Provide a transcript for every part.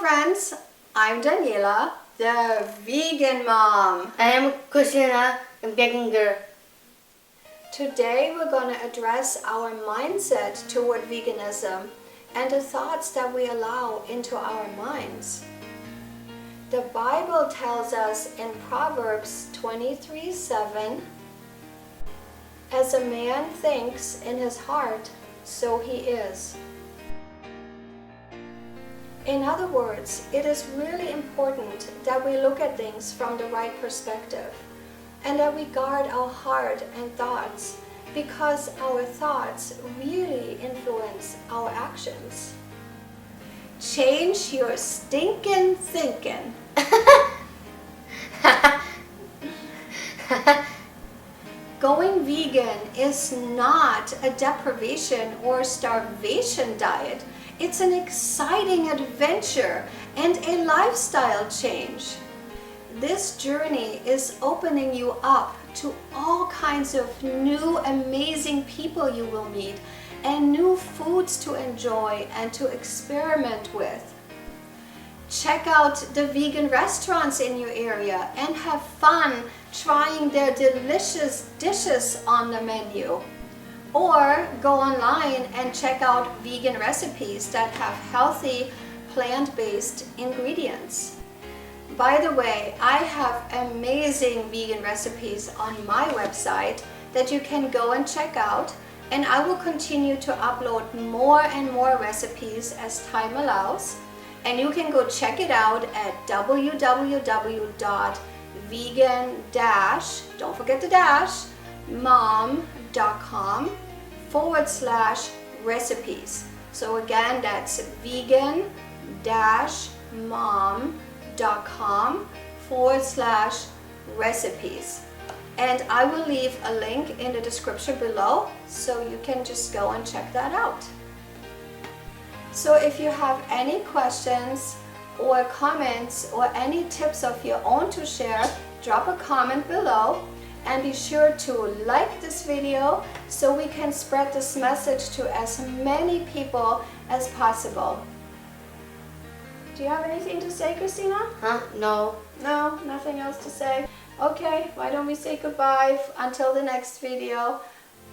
friends, I'm Daniela, the vegan mom. I am Christina, a vegan girl. Today we're going to address our mindset toward veganism and the thoughts that we allow into our minds. The Bible tells us in Proverbs 23:7, "As a man thinks in his heart, so he is." In other words, it is really important that we look at things from the right perspective and that we guard our heart and thoughts, because our thoughts really influence our actions. Change your stinkin' thinking. Going vegan is not a deprivation or starvation diet. It's an exciting adventure and a lifestyle change. This journey is opening you up to all kinds of new amazing people you will meet and new foods to enjoy and to experiment with. Check out the vegan restaurants in your area and have fun trying their delicious dishes on the menu. Or go online and check out vegan recipes that have healthy, plant-based ingredients. By the way, I have amazing vegan recipes on my website that you can go and check out, and I will continue to upload more and more recipes as time allows. And you can go check it out at www.vegan-don't forget the dash, mom.com/recipes. So again, that's vegan-mom.com/recipes. And I will leave a link in the description below, so you can just go and check that out. So if you have any questions or comments or any tips of your own to share, drop a comment below. And be sure to like this video so we can spread this message to as many people as possible. Do you have anything to say, Christina? No. No, nothing else to say? Okay, why don't we say goodbye until the next video.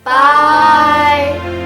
Bye.